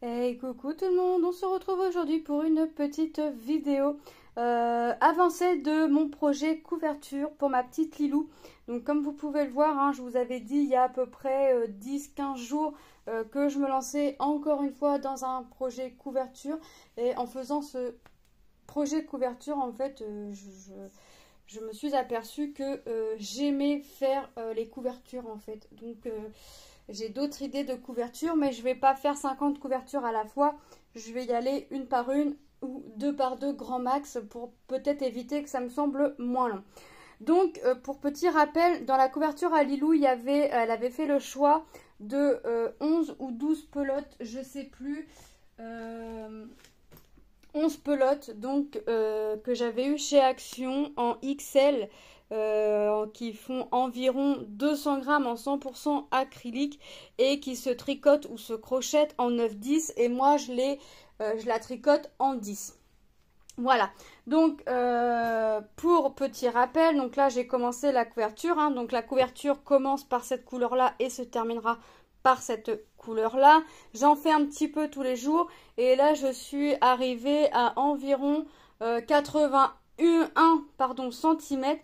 Hey coucou tout le monde, on se retrouve aujourd'hui pour une petite vidéo avancée de mon projet couverture pour ma petite Lilou. Donc comme vous pouvez le voir, hein, je vous avais dit il y a à peu près 10-15 jours que je me lançais encore une fois dans un projet couverture. Et en faisant ce projet couverture, en fait, je me suis aperçue que j'aimais faire les couvertures en fait. Donc j'ai d'autres idées de couverture, mais je ne vais pas faire 50 couvertures à la fois. Je vais y aller une par une ou deux par deux grand max pour peut-être éviter que ça me semble moins long. Donc pour petit rappel, dans la couverture à Lilou, elle avait fait le choix de 11 ou 12 pelotes, je ne sais plus. 11 pelotes donc que j'avais eu chez Action en XL qui font environ 200 grammes en 100% acrylique et qui se tricotent ou se crochettent en 9-10 et moi je la tricote en 10. Voilà, donc pour petit rappel, donc là j'ai commencé la couverture, hein, donc la couverture commence par cette couleur là et se terminera par cette couleur là. J'en fais un petit peu tous les jours et là je suis arrivée à environ 81 cm.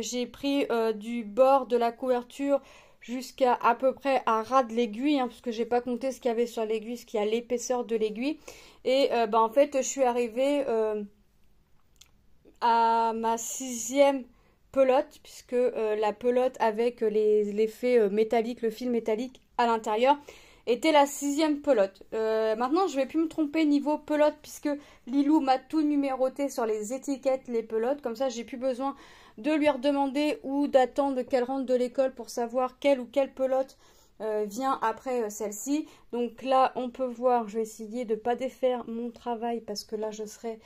J'ai pris du bord de la couverture jusqu'à à peu près à ras de l'aiguille, hein, parce que j'ai pas compté ce qu'il y avait sur l'aiguille, ce qu'il y a l'épaisseur de l'aiguille. Et en fait je suis arrivée à ma 6e pelote, puisque la pelote avec l'effet métallique, le fil métallique à l'intérieur, était la 6e pelote. Maintenant, je vais plus me tromper niveau pelote, puisque Lilou m'a tout numéroté sur les étiquettes, les pelotes. Comme ça, j'ai plus besoin de lui redemander ou d'attendre qu'elle rentre de l'école pour savoir quelle ou quelle pelote vient après celle-ci. Donc là, on peut voir, je vais essayer de ne pas défaire mon travail, parce que là, je serai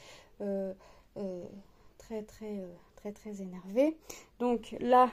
très énervée. Donc là,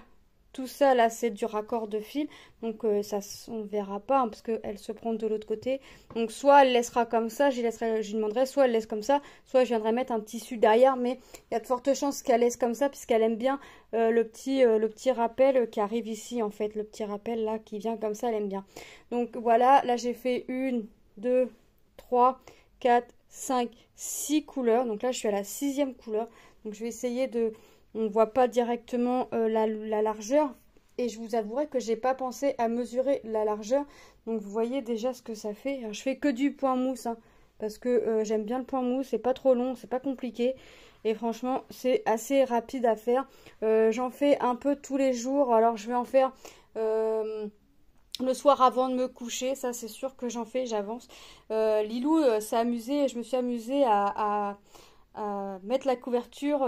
tout ça là c'est du raccord de fil, donc ça on verra pas, hein, parce qu'elle se prend de l'autre côté. Donc soit elle laissera comme ça, je lui demanderai, soit elle laisse comme ça, soit je viendrai mettre un tissu derrière, mais il y a de fortes chances qu'elle laisse comme ça, puisqu'elle aime bien le petit rappel qui arrive ici, en fait, le petit rappel là qui vient comme ça, elle aime bien. Donc voilà, là j'ai fait 1, 2, 3, 4, 5, 6 couleurs, donc là je suis à la 6e couleur. Donc je vais essayer de... On ne voit pas directement la largeur. Et je vous avouerai que j'ai pas pensé à mesurer la largeur. Donc vous voyez déjà ce que ça fait. Alors, je fais que du point mousse, hein, parce que j'aime bien le point mousse. C'est pas trop long, c'est pas compliqué. Et franchement, c'est assez rapide à faire. J'en fais un peu tous les jours. Alors je vais en faire... le soir avant de me coucher, ça c'est sûr que j'en fais, j'avance. Lilou s'est amusée, je me suis amusée à mettre la couverture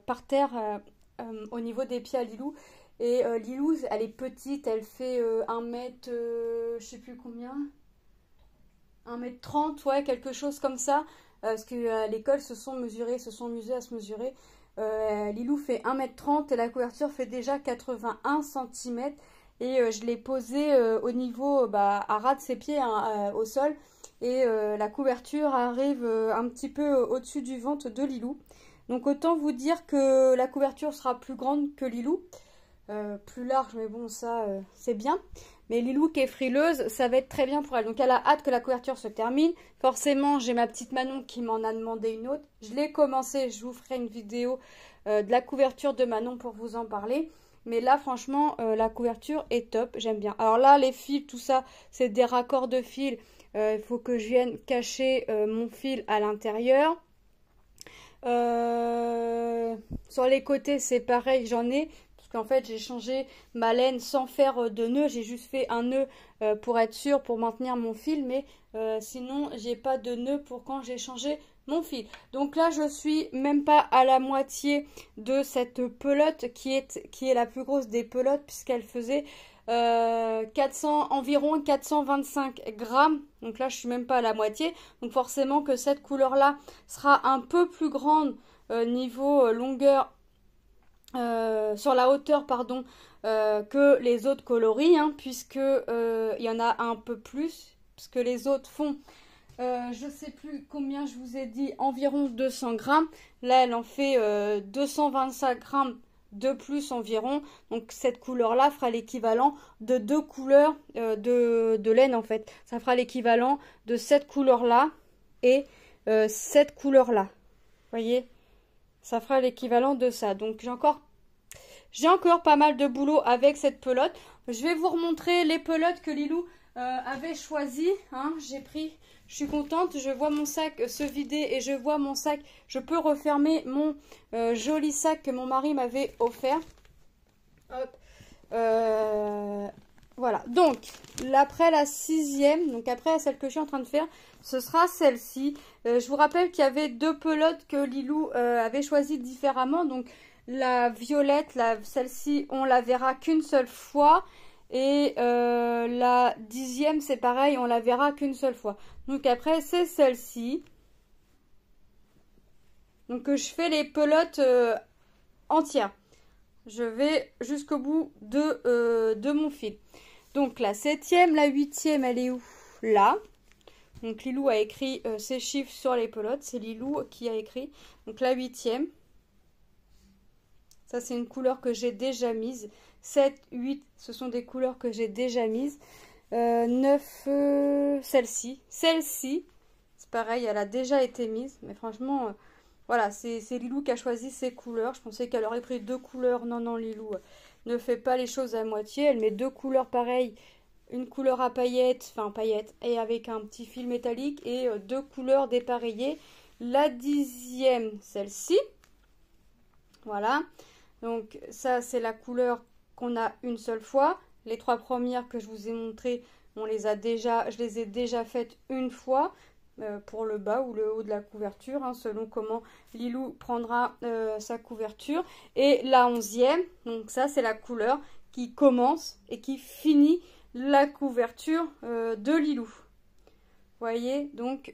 par terre au niveau des pieds à Lilou. Et Lilou, elle est petite, elle fait 1 mètre, je sais plus combien, 1 m 30, ouais, quelque chose comme ça. Parce qu'à l'école, se sont amusés à se mesurer. Lilou fait 1 m 30 et la couverture fait déjà 81 cm. Et je l'ai posée au niveau, à ras de ses pieds, hein, au sol. Et la couverture arrive un petit peu au-dessus du ventre de Lilou. Donc autant vous dire que la couverture sera plus grande que Lilou. Plus large, mais bon, ça c'est bien. Mais Lilou qui est frileuse, ça va être très bien pour elle. Donc elle a hâte que la couverture se termine. Forcément, j'ai ma petite Manon qui m'en a demandé une autre. Je l'ai commencé, je vous ferai une vidéo de la couverture de Manon pour vous en parler. Mais là, franchement, la couverture est top, j'aime bien. Alors là, les fils, tout ça, c'est des raccords de fils. Il faut que je vienne cacher mon fil à l'intérieur. Sur les côtés, c'est pareil, j'en ai. Parce qu'en fait, j'ai changé ma laine sans faire de nœud. J'ai juste fait un nœud pour être sûr, pour maintenir mon fil. Mais sinon, j'ai pas de nœud pour quand j'ai changé mon fil. Donc là, je suis même pas à la moitié de cette pelote qui est la plus grosse des pelotes, puisqu'elle faisait environ 425 grammes. Donc là, je suis même pas à la moitié. Donc forcément que cette couleur-là sera un peu plus grande niveau longueur, sur la hauteur, pardon, que les autres coloris, hein, puisque il y en a un peu plus, parce que les autres font... je sais plus combien je vous ai dit, environ 200 grammes. Là, elle en fait 225 grammes de plus environ. Donc cette couleur-là fera l'équivalent de 2 couleurs de laine en fait. Ça fera l'équivalent de cette couleur-là et cette couleur-là. Vous voyez? Ça fera l'équivalent de ça. Donc j'ai encore pas mal de boulot avec cette pelote. Je vais vous remontrer les pelotes que Lilou avait choisies. Hein. Je suis contente. Je vois mon sac se vider et je vois mon sac. Je peux refermer mon joli sac que mon mari m'avait offert. Hop. Voilà. Donc, après la 6e, donc après celle que je suis en train de faire, ce sera celle-ci. Je vous rappelle qu'il y avait 2 pelotes que Lilou avait choisies différemment. Donc, la violette, celle-ci, on la verra qu'une seule fois. Et la 10e, c'est pareil, on la verra qu'une seule fois. Donc après, c'est celle-ci. Donc je fais les pelotes entières. Je vais jusqu'au bout de mon fil. Donc la 7e, la 8e, elle est où? Là. Donc Lilou a écrit ses chiffres sur les pelotes. C'est Lilou qui a écrit. Donc la 8e. Ça, c'est une couleur que j'ai déjà mise. 7, 8, ce sont des couleurs que j'ai déjà mises. 9, celle-ci. Celle-ci, c'est pareil, elle a déjà été mise. Mais franchement, voilà, c'est Lilou qui a choisi ses couleurs. Je pensais qu'elle aurait pris 2 couleurs. Non, non, Lilou ne fait pas les choses à moitié. Elle met 2 couleurs pareilles. Une couleur à paillettes, enfin paillettes, et avec un petit fil métallique. Et 2 couleurs dépareillées. La 10e, celle-ci. Voilà. Donc ça, c'est la couleur qu'on a une seule fois. Les 3 premières que je vous ai montrées, je les ai déjà faites une fois pour le bas ou le haut de la couverture, hein, selon comment Lilou prendra sa couverture. Et la 11e, donc ça, c'est la couleur qui commence et qui finit la couverture de Lilou. Vous voyez, donc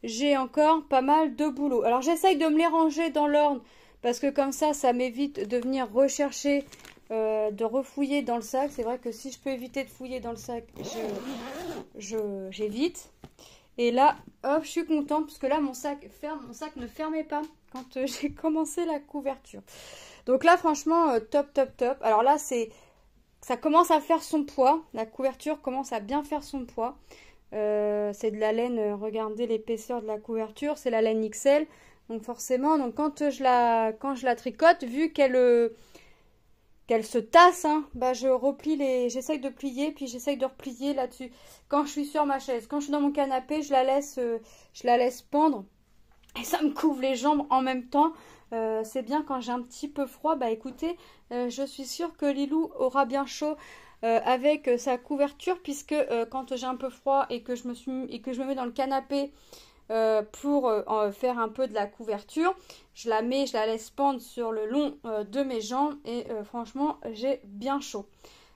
j'ai encore pas mal de boulot. Alors j'essaye de me les ranger dans l'ordre, parce que comme ça m'évite de venir rechercher, de refouiller dans le sac. C'est vrai que si je peux éviter de fouiller dans le sac, j'évite. Et là, hop, je suis contente, parce que là, mon sac ne fermait pas quand j'ai commencé la couverture. Donc là, franchement, top, top, top. Alors là, ça commence à faire son poids. La couverture commence à bien faire son poids. C'est de la laine, regardez l'épaisseur de la couverture, c'est la laine XL. Donc forcément, quand je la tricote, vu qu'elle se tasse, hein, bah j'essaye de plier, puis j'essaye de replier là-dessus. Quand je suis sur ma chaise, quand je suis dans mon canapé, je la laisse pendre. Et ça me couvre les jambes en même temps. C'est bien quand j'ai un petit peu froid. Bah écoutez, je suis sûre que Lilou aura bien chaud avec sa couverture, puisque quand j'ai un peu froid et que je me mets dans le canapé pour faire un peu de la couverture, je la laisse pendre sur le long de mes jambes et franchement j'ai bien chaud.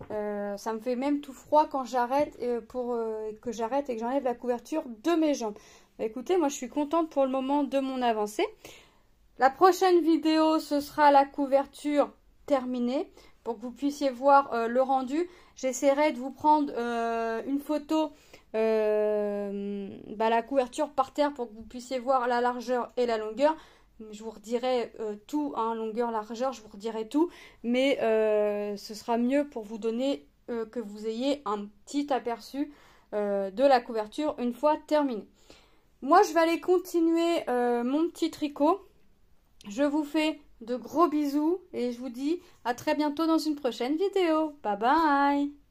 Ça me fait même tout froid quand j'arrête et que j'enlève la couverture de mes jambes. Bah, écoutez, moi je suis contente pour le moment de mon avancée. La prochaine vidéo, ce sera la couverture terminée pour que vous puissiez voir le rendu. J'essaierai de vous prendre une photo la couverture par terre pour que vous puissiez voir la largeur et la longueur. Je vous redirai tout, hein, longueur, largeur, je vous redirai tout, mais ce sera mieux pour vous donner que vous ayez un petit aperçu de la couverture une fois terminée. Moi, je vais aller continuer mon petit tricot. Je vous fais de gros bisous et je vous dis à très bientôt dans une prochaine vidéo. Bye bye!